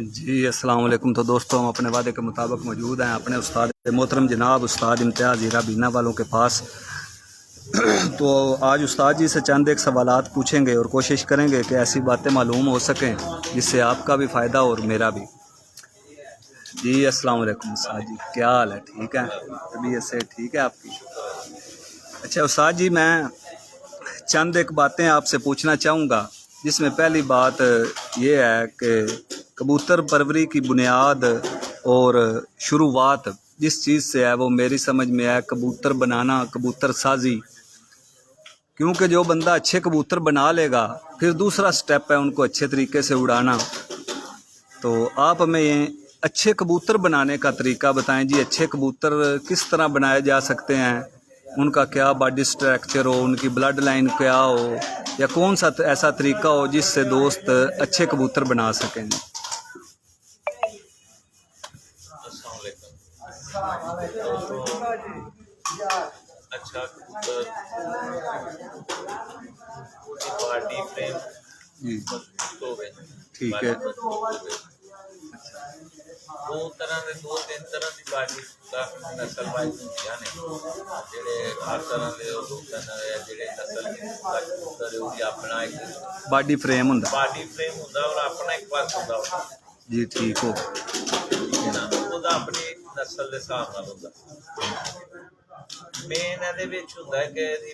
जी अस्सलाम वालेकुम। तो दोस्तों, हम अपने वादे के मुताबिक मौजूद हैं अपने उस्ताद मोहतरम जनाब उस्ताद इम्तियाज़ हीरा बीना वालों के पास। तो आज उस्ताद जी से चंद एक सवालात पूछेंगे और कोशिश करेंगे कि ऐसी बातें मालूम हो सकें जिससे आपका भी फ़ायदा और मेरा भी। जी अस्सलाम वालेकुम उस्ताद जी, क्या हाल है? ठीक है, तबीयत से ठीक है आपकी? अच्छा उस्ताद जी, मैं चंद एक बातें आपसे पूछना चाहूँगा, जिसमें पहली बात ये है कि कबूतर परवरी की बुनियाद और शुरुआत जिस चीज़ से है वो मेरी समझ में है कबूतर बनाना, कबूतर साजी। क्योंकि जो बंदा अच्छे कबूतर बना लेगा फिर दूसरा स्टेप है उनको अच्छे तरीके से उड़ाना। तो आप हमें ये अच्छे कबूतर बनाने का तरीका बताएं जी। अच्छे कबूतर किस तरह बनाए जा सकते हैं, उनका क्या बॉडी स्ट्रक्चर हो, उनकी ब्लड लाइन क्या हो, या कौन सा ऐसा तरीका हो जिससे दोस्त अच्छे कबूतर बना सकें। अच्छा कबूतर बॉडी फ्रेम जी होवे, ठीक है। दो तरह के दो तीन तरह की बॉडी काफी नस्ल वाइज होंदियां ने जेडे हर तरह के जेडे नस्ल कबूतर है अपना एक बॉडी फ्रेम हुंदा, बॉडी फ्रेम हुंदा और अपना एक वर्क हुंदा जी ठीक हो ना, ਉਹਦਾ अपनी नस्ल के हिसाब नाल हुंदा। मेन ਇਹਦੇ ਵਿੱਚ ਹੁੰਦਾ ਕਿ ਇਹਦੀ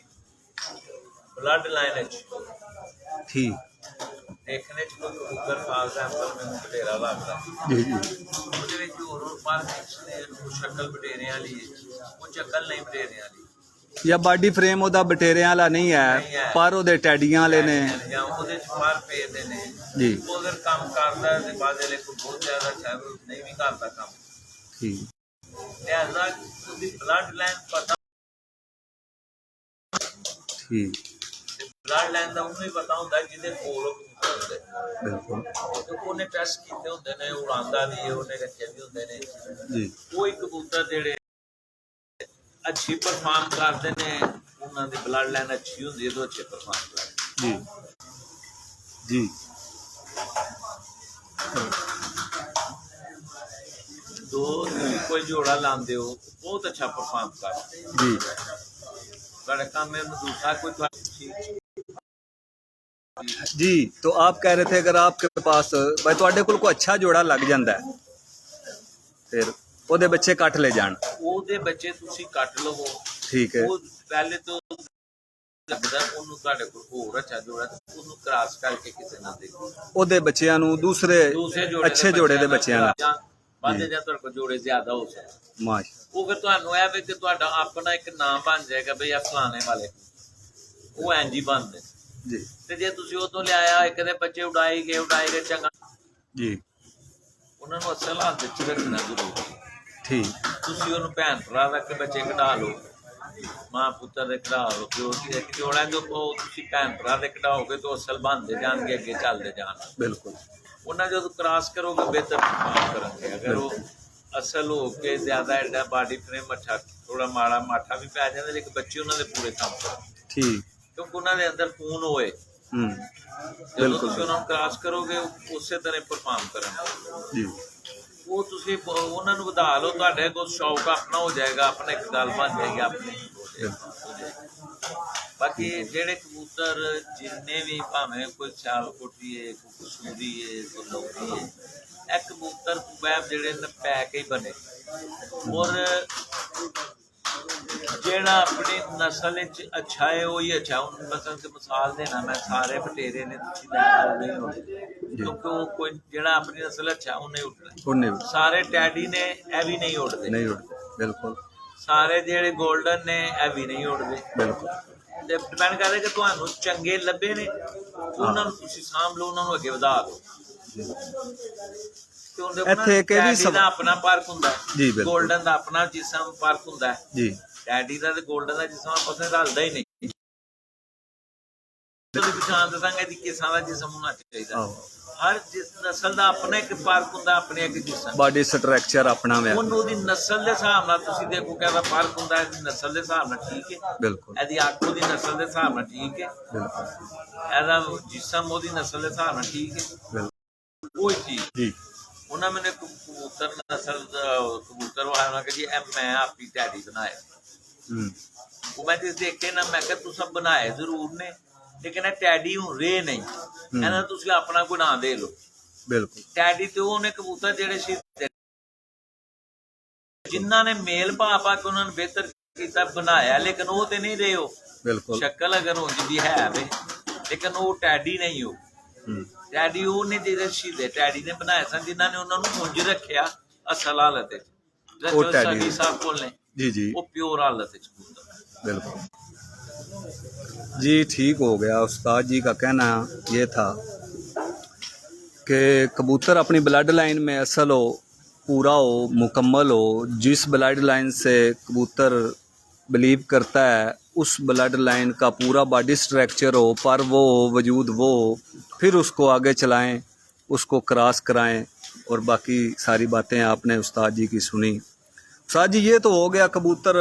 ब्लड लाइन ठीक देखने च कोई कबूतर खास सैंपल मैनूं बटेरा लगदा जी जी ਉਹਦੇ ਵਿੱਚ ਹੋਰ ਪਰ शक्ल बटेरे वाली वो शक्ल नहीं बटेरे वाली या बॉडी फ्रेम ਉਹਦਾ ਬਟੇਰਿਆਂ ਵਾਲਾ नहीं है पर ਉਹਦੇ ਟੈਡੀਆਂ ਵਾਲੇ ਨੇ ਜਾਂ ਉਹਦੇ ਚ ਪਰ ਪੇਦੇ ਨੇ ਜੀ। ਉਹ ਅਗਰ ਕੰਮ ਕਰਦਾ ਤੇ ਬਾਅਦ ਵਾਲੇ ਕੋਈ ਬਹੁਤ ਜ਼ਿਆਦਾ ਸ਼ਾਇਦ ਨਹੀਂ ਵੀ ਕਰਦਾ ਕੰਮ। ठीक ਲਿਹਾਜ਼ਾ ਉਹਦੀ ਬਲੱਡ ਲਾਈਨ ਪਤਾ, ठीक ਬਲੱਡ ਲਾਈਨ ਦਾ ਉਹਨੂੰ ਹੀ ਪਤਾ ਹੁੰਦਾ ਜਿਹਦੇ ਕੋਲ ਹੁੰਦੇ बिल्कुल ਤੇ ਉਹਨੇ ਟੈਸਟ ਕੀਤੇ ਹੁੰਦੇ ਨੇ, ਉਡਾਉਂਦਾ ਵੀ ਉਹਨੇ ਰੱਖੇ ਵੀ ਹੁੰਦੇ ਨੇ जी ਉਹ ਇੱਕ ਕਬੂਤਰ ਜਿਹੜੇ अच्छी परफॉर्म करते हैं उन्होंने ब्लड लाइन अच्छी होंगी तो अच्छे परफॉर्म करते जी जी दो कोई जोड़ा लाते हो बहुत अच्छा परफॉर्म करते जी बड़ा काम है दूसरा कोई जी। तो आप कह रहे थे अगर आपके पास भाई तुहाडे कोल कोई अच्छा जोड़ा लग जाता है फिर ਉਹਦੇ ਬੱਚੇ ਕੱਟ ਲੈ ਜਾਣ, ਉਹਦੇ ਬੱਚੇ ਤੁਸੀਂ ਕੱਟ ਲਵੋ। ਠੀਕ ਹੈ। ਉਹ ਪਹਿਲੇ ਤੋਂ ਲੱਗਦਾ ਉਹਨੂੰ ਤੁਹਾਡੇ ਕੋਲ ਹੋਰ ਅੱਛਾ ਜੋੜਾ ਉਹਨੂੰ ਕ੍ਰਾਸ ਕਰਕੇ ਕਿਸੇ ਨਾਲ ਦੇਖੋ, ਉਹਦੇ ਬੱਚਿਆਂ ਨੂੰ ਦੂਸਰੇ ਅੱਛੇ ਜੋੜੇ ਦੇ ਬੱਚਿਆਂ ਨਾਲ ਵਾਧੇ ਜਾਂ ਤੁਹਾਡੇ ਕੋਲ ਜੋੜੇ ਜ਼ਿਆਦਾ ਹੋ ਸਕਦੇ ਮਾਸ਼। ਉਹ ਫਿਰ ਤੁਹਾਨੂੰ ਇਹ ਵੀ ਕਿ ਤੁਹਾਡਾ ਆਪਣਾ ਇੱਕ ਨਾਮ ਬਣ ਜਾਏਗਾ ਬਈ ਆ ਫਲਾਣੇ ਵਾਲੇ ਉਹ ਐਂਜੀ ਬਣਦੇ ਜੀ। ਤੇ ਜੇ ਤੁਸੀਂ ਉਹ ਤੋਂ ਲਿਆਇਆ ਇੱਕ ਦੇ ਬੱਚੇ ਉਡਾਏ ਗਏ ਚੰਗਾ ਜੀ, ਉਹਨਾਂ ਨੂੰ ਅਸਲ ਹੱਥ ਵਿੱਚ ਰੱਖਣਾ ਜ਼ਰੂਰੀ। ਠੀਕ ਤੁਸੀਂ ਉਹਨੂੰ ਭੈਣ ਭਰਾ ਰੱਖ ਕੇ ਬੱਚੇ ਕਢਾ ਲਓ, ਮਾਂ ਪੁੱਤਰ ਦੇ ਕਢਾ ਲਓ, ਪਿਓ ਦੀ ਇੱਕ ਜੋੜਾ ਜੋ ਤੁਸੀਂ ਭੈਣ ਭਰਾ ਦੇ ਕਢਾਓਗੇ ਤਾਂ ਅਸਲ ਬਣਦੇ ਜਾਣਗੇ, ਅੱਗੇ ਚੱਲਦੇ ਜਾਣ। ਬਿਲਕੁਲ। ਉਹਨਾਂ ਜਦੋਂ ਕ੍ਰਾਸ ਕਰੋਗੇ ਬਿਹਤਰ ਪਰਫਾਰਮ ਕਰਨਗੇ। ਅਗਰ ਉਹ ਅਸਲ ਹੋ ਕੇ ਜ਼ਿਆਦਾ ਐਡਾ ਬਾਡੀ ਫਰੇਮ ਅੱਛਾ ਥੋੜਾ ਮਾੜਾ ਮਾਠਾ ਵੀ ਪੈ ਜਾਂਦਾ ਲੇਕਿਨ ਬੱਚੇ ਉਹਨਾਂ ਦੇ ਪੂਰੇ ਕੰਮ ਕਰਨ, ਠੀਕ, ਕਿਉਂਕਿ ਉਹਨਾਂ ਦੇ ਅੰਦਰ ਖੂਨ ਹੋਏ। ਜਦੋਂ ਤੁਸੀਂ ਉਹਨਾਂ ਨੂੰ ਕ੍ਰਾਸ ਕਰੋਗੇ ਉਸੇ ਤਰ੍ਹਾਂ ਪਰਫਾਰਮ ਕਰਨ ਜੀ। ਉਹ ਤੁਸੀਂ ਉਹਨਾਂ ਨੂੰ ਵਧਾ ਲਓ, ਤੁਹਾਡੇ ਕੋਲ ਸ਼ੌਕ ਆਪਣਾ ਹੋ ਜਾਏਗਾ, ਆਪਣਾ ਇੱਕ ਗੱਲ ਬਣ ਜਾਏਗੀ ਆਪਣੀ। ਬਾਕੀ ਜਿਹੜੇ ਕਬੂਤਰ ਜਿੰਨੇ ਵੀ ਭਾਵੇਂ ਕੋਈ ਸਿਆਲਕੋਟੀ ਹੈ, ਕੋਈ ਕਸੂਰੀ ਹੈ, ਕੋਈ ਲੋਕੀ ਹੈ, ਇਹ ਕਬੂਤਰ ਵੈਬ ਜਿਹੜੇ ਨੇ ਪੈ ਕੇ ਹੀ ਬਣੇ ਔਰ ਜਿਹੜਾ ਆਪਣੀ ਨਸਲ ਵਿੱਚ ਅੱਛਾ ਹੈ ਉਹੀ ਅੱਛਾ। ਹੁਣ ਮਸਲ ਤੇ ਮਿਸਾਲ ਦੇਣਾ ਮੈਂ, ਸਾਰੇ ਬਟੇਰੇ ਨੇ ਤੁਸੀਂ ਨਹੀਂ ਹੋਣੇ ਕਿਉਂਕਿ ਉਹ ਕੋਈ ਜਿਹੜਾ ਆਪਣੀ ਨਸਲ ਅੱਛਾ ਉਹਨੇ ਉੱਡਣਾ। ਸਾਰੇ ਟੈਡੀ ਨੇ ਇਹ ਵੀ ਨਹੀਂ ਉੱਡਦੇ, ਨਹੀਂ ਉੱਡਦੇ ਬਿਲਕੁਲ। ਸਾਰੇ ਜਿਹੜੇ ਗੋਲਡਨ ਨੇ ਇਹ ਵੀ ਨਹੀਂ ਉੱਡਦੇ ਬਿਲਕੁਲ। ਤੇ ਡਿਪੈਂਡ ਕਰਦਾ ਕਿ ਤੁਹਾਨੂੰ ਚੰਗੇ ਲੱਭੇ ਨੇ ਉਹਨਾਂ ਨੂੰ ਤੁਸੀਂ ਸਾਂਭ ਲਓ, ਉਹਨਾਂ ਨੂੰ ਅੱਗੇ ਵਧਾ ਲਓ। ਇੱਥੇ ਇੱਕ ਵੀ ਦਾ ਆਪਣਾ ਫਰਕ ਹੁੰਦਾ ਜੀ, ਗੋਲਡਨ ਦਾ ਆਪਣਾ ਜਿਸਮ ਫਰਕ ਹੁੰਦਾ ਜੀ। ਟੈਡੀ ਦਾ ਤੇ ਗੋਲਡਨ ਦਾ ਜਿਸਮ ਆਪਸ ਵਿੱਚ ਰਲਦਾ ਹੀ ਨਹੀਂ। ਤੁਸੀਂ ਪਛਾਣ ਦੱਸਾਂਗੇ ਕਿ ਕਿਸਾਂ ਦਾ ਜਿਸਮ ਹੋਣਾ ਚਾਹੀਦਾ। हर जिस नस्ल का अपना एक फर्क होंगे, अपने एक जिसम ਬਾਡੀ ਸਟਰਕਚਰ ਆਪਣਾ ਵੇ ਉਹਦੀ ਨਸਲ ਦੇ ਹਿਸਾਬ ਨਾਲ ਤੁਸੀਂ ਦੇਖੋ ਕਿ ਇਹਦਾ ਫਰਕ ਹੁੰਦਾ ਹੈ, ਨਸਲ ਦੇ ਹਿਸਾਬ ਨਾਲ ਠੀਕ ਹੈ, ਬਿਲਕੁਲ ਇਹਦੀ ਅੱਖ ਉਹਦੀ ਨਸਲ ਦੇ ਹਿਸਾਬ ਨਾਲ ਠੀਕ ਹੈ, ਬਿਲਕੁਲ ਇਹਦਾ ਜਿਸਮ ਉਹਦੀ ਨਸਲ ਦੇ ਹਿਸਾਬ ਨਾਲ ਠੀਕ ਹੈ, ਬਿਲਕੁਲ ਕੋਈ ਚੀਜ਼ ਜੀ ਉਹਨਾਂ ਮੈंने ਕਬੂਤਰ ਨਸਲ ਕਬੂਤਰ ਵਾਲਾ ਉਹਨਾਂ ਕਿ ਜੀ ਇਹ ਮੈਂ ਆਪਣੀ ਟੈਡੀ ਬਣਾਇਆ ਹੂੰ ਉਹ ਮੈਂ ਜਿਸ ਦੇਖੇ ਨਾ ਮੈਂ ਕਿਹਾ ਤੁਸੀਂ ਬਣਾਏ ਜ਼ਰੂਰ ਨੇ ਲੇਕਿਨ ਇਹ ਟੈਡੀ ਹੁਣ ਰੇ ਨਹੀਂ ਇਹਨਾਂ ਤੁਸੀਂ ਆਪਣਾ ਗੁਨਾਹ ਦੇ ਲਓ ਬਿਲਕੁਲ ਟੈਡੀ ਤੇ ਉਹਨੇ ਕਬੂਤਰ ਜਿਹੜੇ ਸੀ ਜਿਨ੍ਹਾਂ ਨੇ ਮੇਲ ਪਾ ਪਾ ਕੇ ਉਹਨਾਂ ਨੂੰ ਬਿਹਤਰ ਕੀਤਾ ਬਣਾਇਆ ਲੇਕਿਨ ਉਹ ਤੇ ਨਹੀਂ ਰਹੇ ਉਹ ਬਿਲਕੁਲ ਸ਼ਕਲ ਅਗਰ ਉਹ ਜਿਹਦੀ ਹੈ ਵੇ ਲੇਕਿਨ ਉਹ ਟੈਡੀ ਨਹੀਂ ਉਹ ਟੈਡੀ ਉਹਨੇ ਜਿਹੜੇ ਸ਼ਹੀਦੇ ਟੈਡੀ ਨੇ ਬਣਾਏ ਸਨ ਜਿਨ੍ਹਾਂ ਨੇ ਉਹਨਾਂ ਨੂੰ ਮੁੰਜ ਰੱਖਿਆ ਅਸਲ ਹਾਲਤ ਵਿੱਚ ਉਹ ਟੈਡੀ ਸਾਡੀ ਸਾਹਿਬ ਕੋਲ ਨੇ जी जी ਉਹ ਪਿਓਰ ਹਾਲਤ ਵਿੱਚ बिल्कुल जी ठीक हो गया। उस्ताद जी का कहना ये था कि कबूतर अपनी ब्लड लाइन में असल हो, पूरा हो, मुकम्मल हो, जिस ब्लड लाइन से कबूतर बिलीव करता है उस ब्लड लाइन का पूरा बॉडी स्ट्रक्चर हो, पर वो हो, वजूद वो हो, फिर उसको आगे चलाएं, उसको क्रॉस कराएं। और बाकी सारी बातें आपने उस्ताद जी की सुनी। उस्ताद जी ये तो हो गया कबूतर,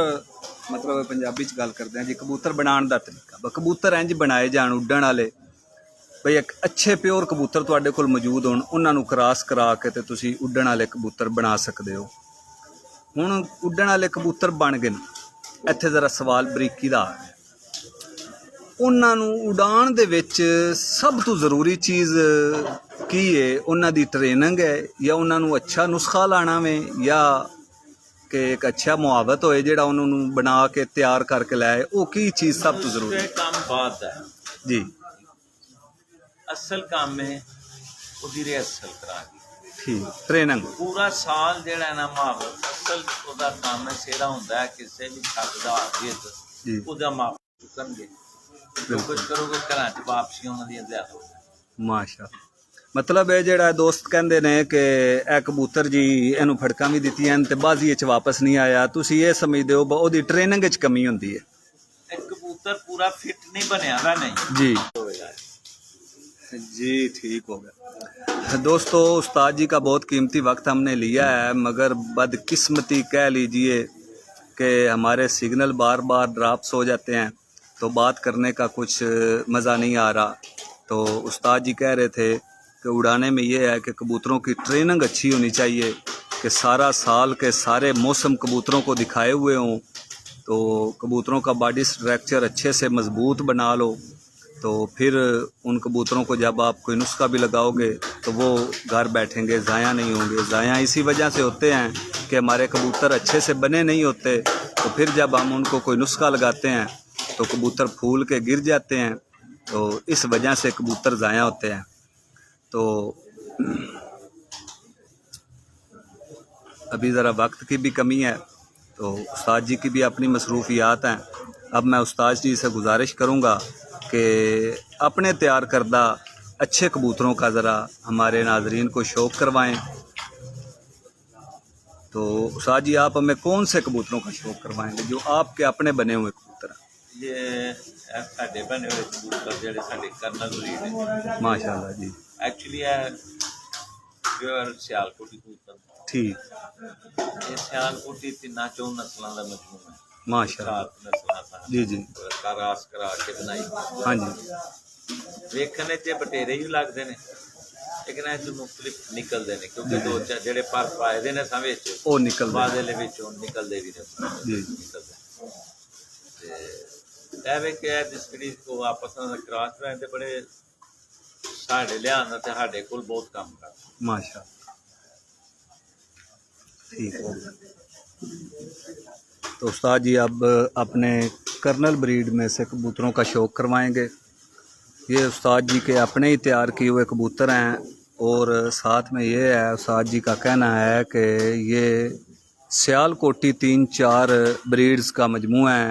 मतलब पंजाबी च गल करते हैं जी कबूतर बनाने का तरीका। कबूतर इंज बनाए जान उड्डण वाले बई एक अच्छे प्योर कबूतर तुहाडे कोल मौजूद होण, उन्हां नूं क्रॉस करा के ते तुसीं उड्डण वाले कबूतर बना सकदे हो। हुण उड्डण वाले कबूतर बन गए ने, इत्थे जरा सवाल बरीकी दा आ गया। उन्हां नूं उडाण दे विच सब तो ज़रूरी चीज़ की है? उन्हां दी ट्रेनिंग है या उन्हां नूं अच्छा नुस्खा लाना वे या कि एक अच्छा मुहावत होए जिहड़ा उन्होंने बना के तैयार करके लाए? वो की चीज़ सब तो जरूरी है? काम बात है जी असल काम में ਉਹਦੀ ਰਿਹਰਸਲ ਕਰਾ ਕੇ ठीक ट्रेनिंग ਪੂਰਾ ਸਾਲ ਜਿਹੜਾ ਹੈ ਨਾ ਮੁਹਾਵਤ ਅਸਲ ਉਹਦਾ ਕੰਮ ਹੈ ਸੇਰਾ ਹੁੰਦਾ ਹੈ ਕਿਸੇ ਵੀ ਛੱਤ ਦਾ ਜਿੱਤ जी ਉਹਦਾ ਮਾਪ ਚੁੱਕਣਗੇ ਜੋ ਕੁਝ ਕਰੋਗੇ ਘਰਾਂ 'ਚ ਵਾਪਸੀ ਉਹਨਾਂ ਦੀ ਜ਼ਿਆਦਾ ਹੋਊਗੀ। माशा मतलब ये ਜਿਹੜਾ ਦੋਸਤ ਕਹਿੰਦੇ ਨੇ ਕਿ ਇਹ ਕਬੂਤਰ ਜੀ ਇਹਨੂੰ ਫੜਕਾਂ ਵੀ ਦਿੱਤੀਆਂ ਤੇ ਬਾਜ਼ੀ ਵਿੱਚ ਵਾਪਸ ਨਹੀਂ ਆਇਆ, ਤੁਸੀਂ ਇਹ ਸਮਝਦੇ ਹੋ ਉਹਦੀ ਟ੍ਰੇਨਿੰਗ ਵਿੱਚ ਕਮੀ ਹੁੰਦੀ ਹੈ? ਇੱਕ ਕਬੂਤਰ पूरा फिट नहीं बनया हुआ नहीं जी होएगा। जी ठीक हो गया। दोस्तों उस्ताद जी का बहुत कीमती वक्त हमने लिया है, मगर बदकिस्मती कह लीजिए कि हमारे सिग्नल बार बार ड्रॉप्स हो जाते हैं तो बात करने का कुछ मज़ा नहीं आ रहा। तो उस्ताद जी कह रहे थे कि उड़ाने में ये है कि कबूतरों की ट्रेनिंग अच्छी होनी चाहिए कि सारा साल के सारे मौसम कबूतरों को दिखाए हुए हों, तो कबूतरों का बॉडी स्ट्रक्चर अच्छे से मज़बूत बना लो, तो फिर उन कबूतरों को जब आप कोई नुस्खा भी लगाओगे तो वो घर बैठेंगे, ज़ाया नहीं होंगे। ज़ाया इसी वजह से होते हैं कि हमारे कबूतर अच्छे से बने नहीं होते, तो फिर जब हम उनको कोई नुस्खा लगाते हैं तो कबूतर फूल के गिर जाते हैं, तो इस वजह से कबूतर ज़ाया होते हैं। तो अभी ज़रा वक्त की भी कमी है, तो उस्ताद जी की भी अपनी मसरूफियात हैं। अब मैं उस्ताद जी से गुजारिश करूँगा कि अपने तैयार करदा अच्छे कबूतरों का ज़रा हमारे नाजरीन को शौक़ करवाएं। तो उस्ताद जी आप हमें कौन से कबूतरों का शौक़ करवाएंगे जो आपके अपने बने हुए कबूतर हैं? ये साढ़े बने हुए कबूतर ਜਿਹੜੇ ਸਾਡੇ ਕਰਨਲ ਬਰੀਡ ਨੇ माशाल्लाह जी एक्चुअली है प्योर सियालकोटी कबूतर। ठीक ये सियालकोटी तिना चौ नस्लों का मजमूआ है। माशाल्लाह सात नस्लों जी जी कारास करा के बनाई हाँ जी ਵੇਖਣੇ 'ਚ ਬਟੇਰੇ ਹੀ ਲੱਗਦੇ ਨੇ ਲੇਕਿਨ ਇਹ 'ਚ ਮੁxtਲਿਫ ਨਿਕਲਦੇ ਨੇ ਕਿਉਂਕਿ ਦੋ ਚਾਰ ਜਿਹੜੇ ਪਰ ਪਾਏ ਨੇ ਸਾਂ ਵਿੱਚ ਉਹ ਨਿਕਲਦੇ ਬਾਅਦ ਦੇ ਵਿੱਚੋਂ ਨਿਕਲਦੇ ਵੀ ਨੇ ਜੀ ਨਿਕਲਦੇ ਤੇ ਇਹ ਵੇ ਕਿ ਇਹ ਜਿਹੜੀ ਕੋ ਆਪਸ ਨਾਲ ਕਰਾਸ ਰਹੇ ਤੇ ਬੜੇ ਸਾਡੇ ਲਿਆਉਣ ਤੇ ਸਾਡੇ ਕੋਲ ਬਹੁਤ ਕੰਮ ਕਰਦੇ। माशा ठीक हो गया। तो उस्ताद जी अब अपने कर्नल ब्रीड में से कबूतरों का शौक़ करवाएंगे। ये उस्ताद जी के अपने ही तैयार किए हुए कबूतर हैं, और साथ में ये है उस्ताद जी का कहना है कि ये सियालकोटी 3-4 ब्रीड्स का मजमूआ है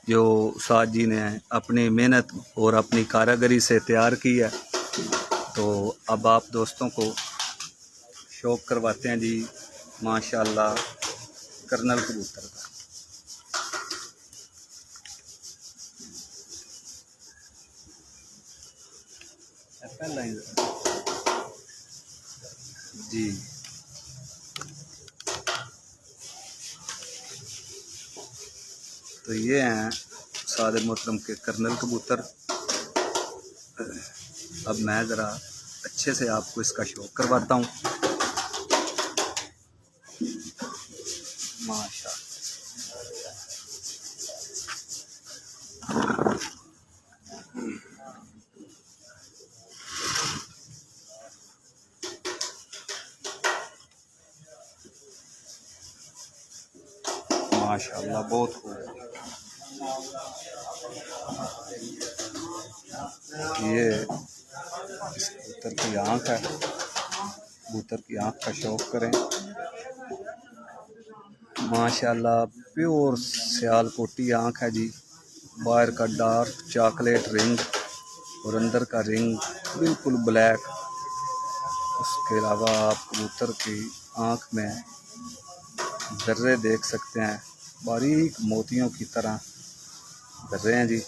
जो उस्ताद जी ने अपनी मेहनत और अपनी कारीगरी से तैयार की है। तो अब आप दोस्तों को शौक़ करवाते हैं जी माशाल्लाह कर्नल कबूतर का। पहला ही जी। तो ये हैं उस्ताद मोहतरम के कर्नल कबूतर। अब मैं ज़रा अच्छे से आपको इसका शौक करवाता हूँ। माशाअल्लाह। माशाअल्लाह बहुत खूब। ये इस कबूतर की आँख है। कबूतर की आँख का शौक करें। माशाअल्लाह प्योर सियालकोटी आँख है जी। बाहर का डार्क चॉकलेट रिंग और अंदर का रिंग बिल्कुल ब्लैक। उसके अलावा आप कबूतर की आँख में जर्रे देख सकते हैं, बारीक मोतियों की तरह जर्रे हैं जी।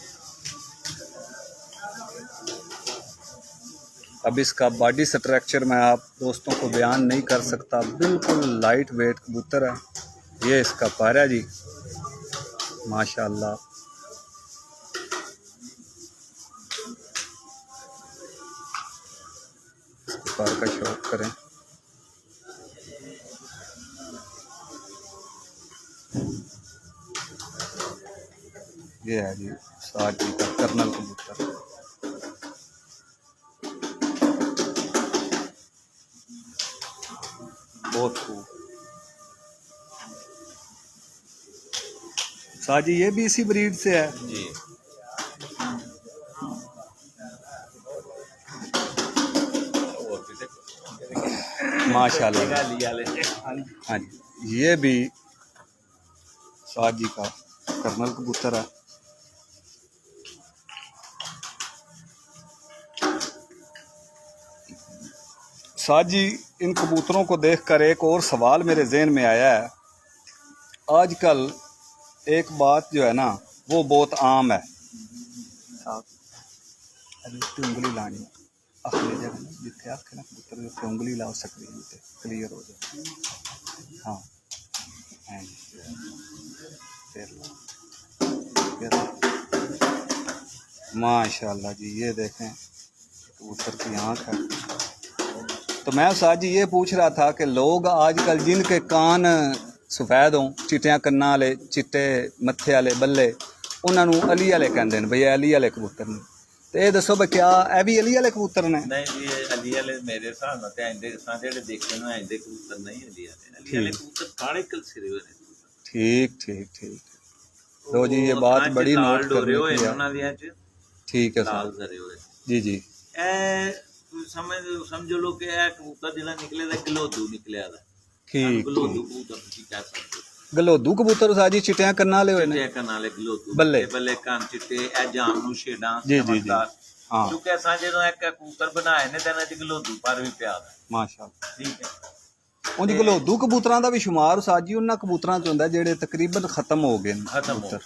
अब इसका बॉडी स्ट्रक्चर मैं आप दोस्तों को बयान नहीं कर सकता, बिल्कुल लाइट वेट कबूतर है। ये इसका पर है जी माशाअल्लाह। इसके पर का शौक करें। ये है जी उस्ताद जी का कर्नल कबूतर। बहुत खूब। उस्ताद जी ये भी इसी ब्रीड से है जी। माशाअल्लाह। हाँ जी ये भी उस्ताद जी का कर्नल कबूतर है। उस्ताद जी इन कबूतरों को देखकर एक और सवाल मेरे जहन में आया है। आजकल एक बात जो है ना वो बहुत आम है। उंगली लानी आखिरी जगह जिथे आखे ना कबूतर उत्ते उंगली ला स्क्रीन पे क्लियर हो जाए। हाँ माशाल्लाह जी ये देखें कबूतर की आँख है। तो मैं उस्ताद जी ये पूछ रहा था कि लोग आजकल जिनके कान सफेद हों, चिट्टियां कन्ना वाले, चिट्टे मत्थे वाले बल्ले, उन्होंने अली वाले कहते हैं, भैया अली वाले कबूतर ने। तो ये दसो भाई क्या ए भी अली वाले कबूतर ने? नहीं जी अली वाले मेरे हिसाब नाल ते आंदे जेहड़े देखे ना आंदे कबूतर नहीं अली वाले कबूतर काले कल सिरे हुए ने। ठीक ठीक ठीक ठीक। तो जी ये बात बड़ी नोट करने की है। उन्हां दियां च ठीक है लाल सर सरे हुए जी जी। ए समझो लो कि ए कबूतर जिहड़ा निकले दा गलोदू निकलिया दा। ठीक गलोदू कबूतर तुसीं कह सकदे हो। गलोदू कबूतर उस्ताद जी चिट्टियां कन्ना वाले होए ने? चिट्टे कन्ना वाले गलोदू बल्ले बल्ले कान चिट्टे ए जामनू शेडां जी जी जी। हाँ क्योंकि असां जदों एक कबूतर बनाए ने ते इन्हां च गलोदू पर भी पिया दा। माशाअल्लाह। ठीक है। उंज गलोदू कबूतरां दा भी शुमार उस्ताद जी उन्हां कबूतरां च हुंदा जेहड़े तकरीबन खत्म हो गए कबूतर।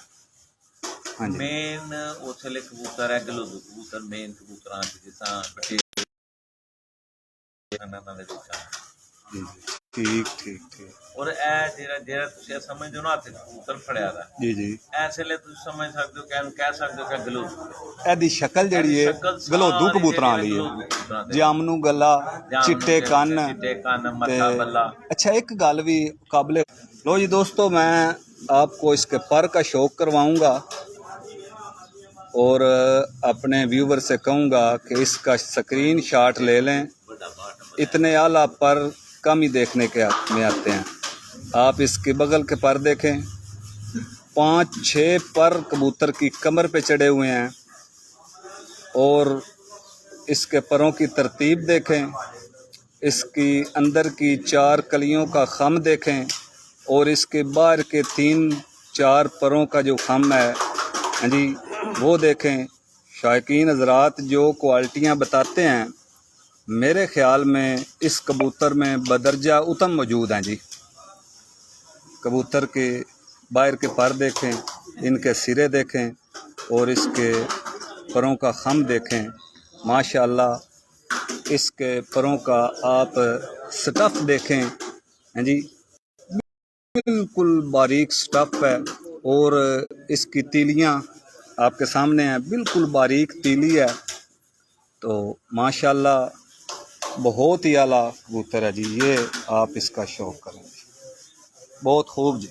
हाँ जी मेन उसले कबूतर है गलोदू कबूतर मेन कबूतरां च जिसां बटे जी ठीक ठीक ठीक। और ए जेहड़ा तुसीं समझदे हो ना हत्थ कबूतर फड़िया दा जी जी इस वेले तुसीं समझ सकदे हो कि कह सकदे हो कि गलोदू एदी शक्ल जेहड़ी है गलोदू कबूतरां वाली है। जामनू गला चिट्टे कन्न मत्था बल्ला। अच्छा एक गल भी काबिले लो जी दोस्तों मैं आपको इसके पर का शौक करवाऊंगा और अपने व्यूवर से कहूँगा कि इसका स्क्रीन शॉट ले लें। इतने आला पर कम ही देखने के में आते हैं। आप इसके बगल के पर देखें, 5-6 पर कबूतर की कमर पे चढ़े हुए हैं और इसके परों की तरतीब देखें, इसकी अंदर की 4 कलियों का खम देखें और इसके बाहर के 3-4 परों का जो खम है हाँ जी वो देखें। शायकीन हज़रात जो क्वालिटियाँ बताते हैं मेरे ख़्याल में इस कबूतर में बदरजा उत्तम मौजूद हैं जी। कबूतर के बाहर के पर देखें, इनके सिरे देखें और इसके परों का खम देखें। माशाअल्लाह इसके परों का आप स्टफ़ देखें, हैं जी, बिल्कुल बारीक स्टफ़ है। और इसकी तीलियां आपके सामने हैं, बिल्कुल बारीक तीली है। तो माशाल्लाह बहुत ही आला कबूतर है जी। ये आप इसका शौक़ करें, बहुत खूब जी।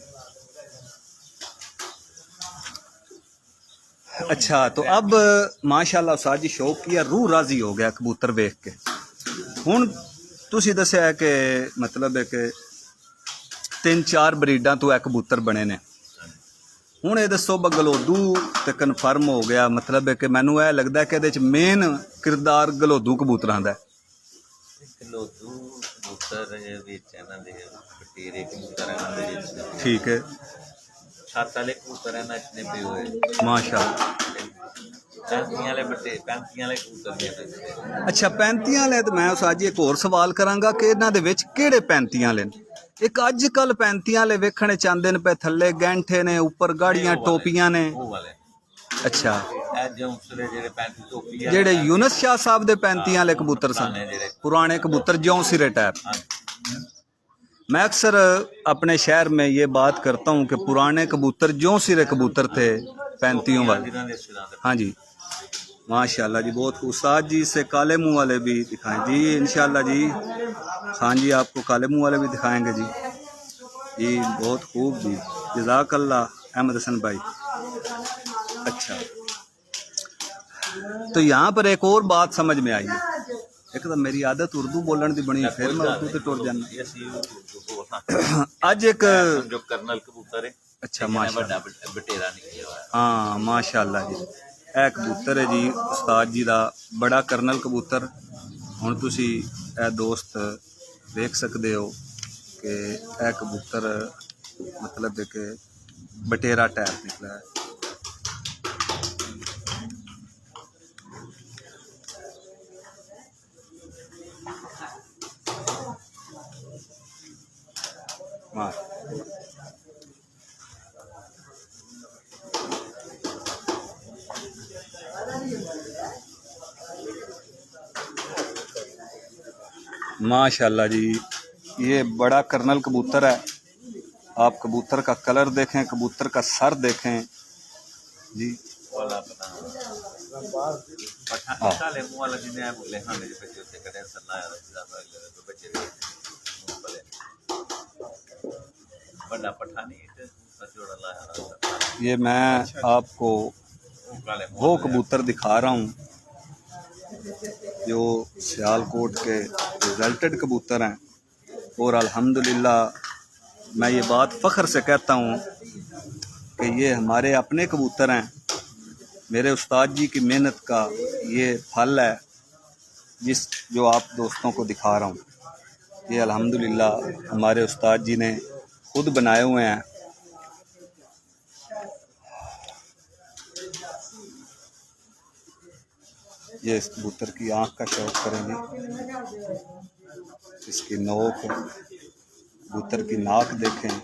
अच्छा, तो अब माशाल्लाह उस्ताद जी शौक किया, रूह राजी हो गया कबूतर देख के। हुण तुसी दस्सिया है कि मतलब है कि 3-4 ब्रीडां तो है कबूतर बने ने। हुण ये दसो गलोदू ते कन्फर्म हो गया, मतलब है कि मैनू यह लगता है कि इहदे च मेन किरदार गलोदू कबूतरां दा है। गलोदू कबूतर विच इन्हां दे बटेरे कबूतर इन्हां दे विच ठीक है, छत वाले कबूतर इन्हां च ने पे होए माशाल्लाह। पैंतियां वाले पैंतियां वाले कबूतर भी इन्हां च ने। अच्छा, 35 वाले तो मैं उस्ताद जी एक होर सवाल करांगा कि इन्हां दे विच किहड़े 35 वाले ने? एक अजकल 35 वाले वेखणे च आंदे ने पे, थल्ले गैंठे ने, उपर गाड़ियां टोपियां ने। ਉਹ ਵਾਲੇ अच्छा, ਇਹ ਜੌਂਸਲੇ ਜਿਹੜੇ 35 ਟੋਪੀ ਆ जेड़े यूनस शाह साहब दे 35 वाले कबूतर सन, ਜਿਹੜੇ पुराने कबूतर ज्यों सिरे टाइप। मैं अक्सर अपने शहर में ये बात करता हूँ कि पुराने कबूतर ज्यों सिरे कबूतर थे 35 वाले। ਜਿਨ੍ਹਾਂ ਦੇ ਸਿਰਾਂ ਦੇ हाँ जी, माशाल्लाह जी, बहुत उस्ताद जी से काले मुंह वाले भी दिखाएं जी इंशाल्लाह जी। हाँ जी, आपको काले मुंह वाले भी दिखाएंगे जी। जी बहुत खूब जी, जज़ाकल्लाह अहमद हसन भाई। अच्छा, तो यहाँ पर एक और बात समझ में आई है। एक तो मेरी आदत उर्दू बोलने की बनी, फिर मैं उर्दू से टुर जाना। ਇਹ ਅਸੀਂ ਬੋਲਣਾ अज एक ਜੋ ਕਰਨਲ कबूतर है अच्छा माशाल्लाह, ਵੱਡਾ ਬਟੇਰਾ ਨਿਕਲਿਆ ਹੋਇਆ हाँ माशाल्लाह जी। ਇਹ कबूतर है जी उस्ताद जी का बड़ा करनल कबूतर। हुण तुसी ਇਹ दोस्त देख सकते हो कि ਇਹ कबूतर मतलब है कि बटेरा टाइप निकला है। वाह, माशाल्लाह जी, ये बड़ा कर्नल कबूतर है। आप कबूतर का कलर देखें, कबूतर का सर देखें जी। वाला बना पठा काले मुंह वाला जिन्हें बोले हाँ मेरे बच्चे से करें सलाह तो बच्चे बोले बड़ा पठानी जोड़ा लाया। ये मैं आपको वो कबूतर दिखा रहा हूँ जो सियालकोट के रिजल्टेड कबूतर हैं। और अल्हम्दुलिल्लाह मैं ये बात फ़ख्र से कहता हूँ कि ये हमारे अपने कबूतर हैं। मेरे उस्ताद जी की मेहनत का ये फल है जो आप दोस्तों को दिखा रहा हूँ। ये अल्हम्दुलिल्लाह हमारे उस्ताद जी ने खुद बनाए हुए हैं। ये इस कबूतर की आँख का शौक करेंगे, इसकी नोक, कबूतर की नाक देखें।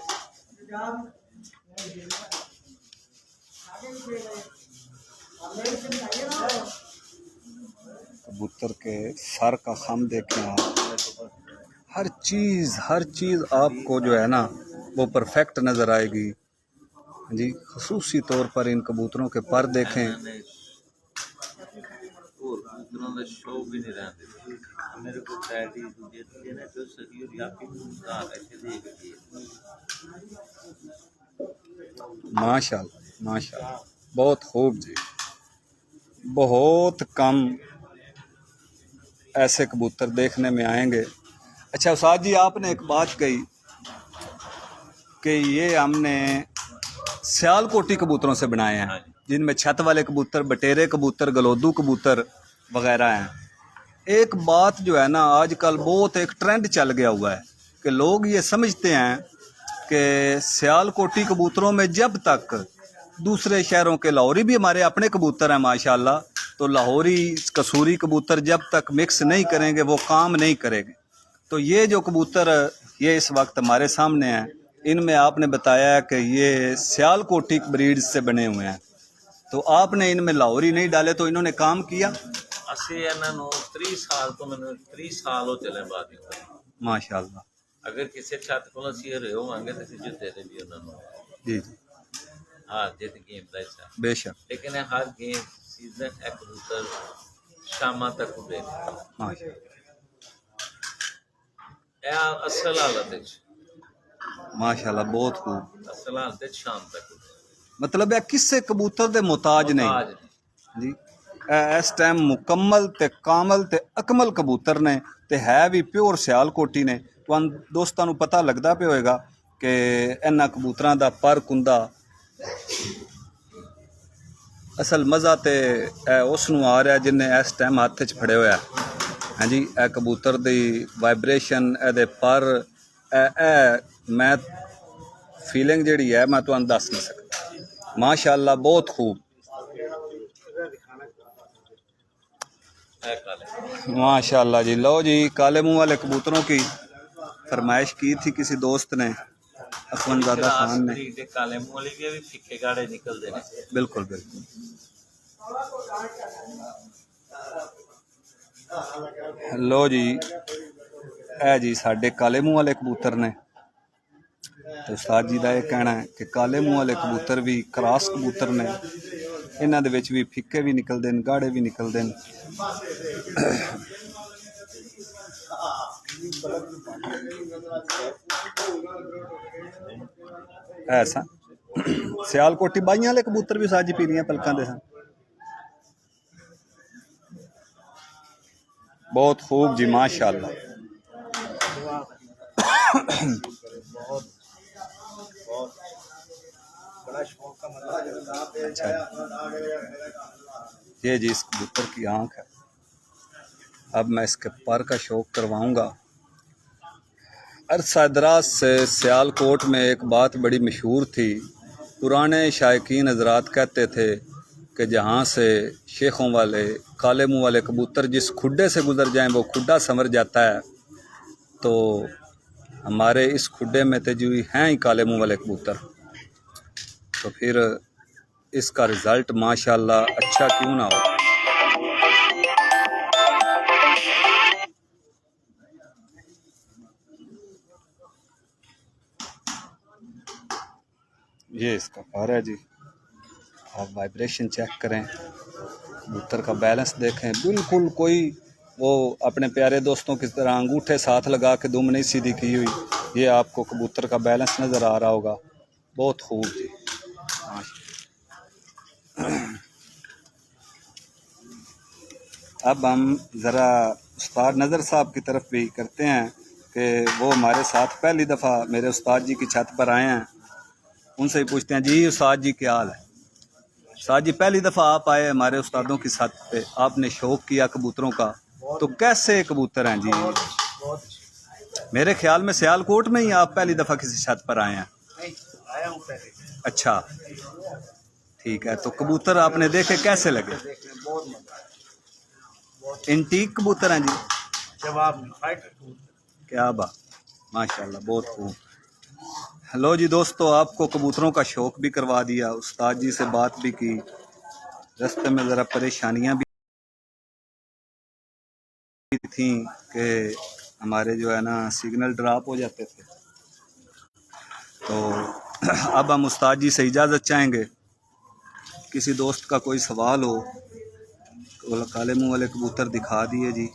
कबूतर के सर का खम देखें आप। हर चीज़ आपको जो है ना वो परफेक्ट नज़र आएगी जी। ख़ुसूसी तौर पर इन कबूतरों के पर देखें। शौक भी नहीं रहते मेरे को ना जो सही और ऐसे देख माशाल्लाह माशाल्लाह, बहुत खूब जी। बहुत कम ऐसे कबूतर देखने में आएंगे। अच्छा उस्ताद जी, आपने एक बात कही कि ये हमने सियालकोटी कबूतरों से बनाए हैं, जिनमें छत वाले कबूतर, बटेरे कबूतर, गलोदू कबूतर वगैरह हैं। एक बात जो है ना आजकल बहुत एक ट्रेंड चल गया हुआ है कि लोग ये समझते हैं कि सियालकोटी कबूतरों में जब तक दूसरे शहरों के लाहौरी भी हमारे अपने कबूतर हैं माशाल्लाह, तो लाहौरी कसूरी कबूतर जब तक मिक्स नहीं करेंगे वो काम नहीं करेंगे। तो ये जो कबूतर ये इस वक्त हमारे सामने हैं, इनमें आपने बताया कि ये सियालकोटी ब्रीड से बने हुए हैं, तो आपने इनमें लाहौरी नहीं डाले तो इन्होंने काम किया? ਅਸੀਂ ਇਹਨਾਂ ਨੂੰ 30 ਸਾਲ ਤੋਂ ਮੈਨੂੰ 30 ਸਾਲ ਹੋ ਚਲੇ ਬਾਦੀ माशाल्लाह ਅਗਰ ਕਿਸੇ ਛੱਤ ਕੋਲ ਅਸੀਂ ਰਹੇ ਹੋਵਾਂਗੇ ਤਾਂ ਅਸੀਂ ਜਿੱਤੇ ਦੇ ਵੀ ਉਹਨਾਂ ਨੂੰ जी जी ਹਾਂ ਜਿੱਤ ਗੇਮ ਦਾ ਹਿੱਸਾ बेशक ਲੇਕਿਨ ਇਹ ਹਰ ਗੇਮ ਸੀਜ਼ਨ ਇੱਕ ਕਬੂਤਰ ਸ਼ਾਮਾਂ ਤੱਕ ਉੱਡੇ माशाल्लाह ਇਹ ਅਸਲ ਹਾਲਤ ਵਿੱਚ माशाल्लाह बहुत खूब ਅਸਲ ਹਾਲਤ ਵਿੱਚ ਸ਼ਾਮ ਤੱਕ ਉੱਡੇ मतलब है किसे कबूतर दे मोहताज नहीं आज जी इस टाइम मुकम्मल ते कामल ते अकमल कबूतर ने ते है भी प्योर सियालकोटी ने तुहानू दोस्तां नू पता लगदा पे होएगा कि इन्हां कबूतरां दा पर कुंदा असल मज़ा ते उस नू आ रहा जिन्हें इस टाइम हत्थ च फड़े होया हाँ जी ए कबूतर दी वाइब्रेशन ए पर मैं फीलिंग जिहड़ी है मैं तुहानू दस नहीं सकता माशाअल्लाह बहुत खूब ਇਹ ਕਾਲੇ माशाअल्लाह जी लो जी काले मुंह वाले कबूतरों की फरमाइश की थी किसी दोस्त ने अखवंजादा खान ने ਦੇ ਕਾਲੇ ਮੂਲੀ ਦੇ ਵੀ ਫਿੱਕੇ ਗਾੜੇ ਨਿਕਲਦੇ ਨੇ बिल्कुल बिल्कुल लो जी ए जी साडे काले मुंह वाले कबूतर ने तो उस्ताद जी का यह कहना है कि काले मुंह वाले कबूतर भी क्रॉस कबूतर ने इन्हां दे विच भी फिक्के भी निकलते हैं गाढ़े भी निकलते हैं ऐसा सियालकोटी बाइयां वाले कबूतर भी साजी पीलियां पलकां दे सन बहुत खूब जी माशाअल्लाह अच्छा ये जी इस कबूतर की आंख है अब मैं इसके पर का शौक करवाऊंगा अरसा दराज से सियालकोट में एक बात बड़ी मशहूर थी पुराने शायकीन हजरात कहते थे कि जहाँ से शेखों वाले काले मुंह वाले कबूतर जिस खुड्डे से गुजर जाएं वो खुड्डा संवर जाता है तो हमारे इस खुड्डे में तो जो हैं ही काले मुंह वाले कबूतर तो फिर इसका रिज़ल्ट माशाल्लाह अच्छा क्यों ना हो ये इसका पर है जी आप वाइब्रेशन चेक करें कबूतर का बैलेंस देखें बिल्कुल कोई वो अपने प्यारे दोस्तों की तरह अंगूठे साथ लगा के दुम नहीं सीधी की हुई ये आपको कबूतर का बैलेंस नज़र आ रहा होगा बहुत खूब जी अब हम ज़रा उस्ताद नज़र साहब की तरफ भी करते हैं कि वो हमारे साथ पहली दफ़ा मेरे उस्ताद जी की छत पर आए हैं उनसे ही पूछते हैं जी उस्ताद जी क्या हाल है उस्ताद जी पहली दफ़ा आप आए हमारे उस्तादों की छत पे आपने शौक़ किया कबूतरों का तो कैसे कबूतर हैं जी मेरे ख्याल में सियालकोट में ही आप पहली दफ़ा किसी छत पर आए हैं आया हूँ पहले अच्छा ठीक है तो कबूतर आपने देखे कैसे लगे बहुत मजा आया इंटीक कबूतर हैं जी जवाब में फाइटर क्या बात माशाल्लाह बहुत खूब हेलो जी दोस्तों आपको कबूतरों का शौक़ भी करवा दिया उस्ताद जी से बात भी की रास्ते में ज़रा परेशानियां भी थी कि हमारे जो है ना सिग्नल ड्रॉप हो जाते थे तो अब हम उस्ताद जी से इजाज़त चाहेंगे किसी दोस्त का कोई सवाल हो तो काले मुंह वाले कबूतर दिखा दिए जी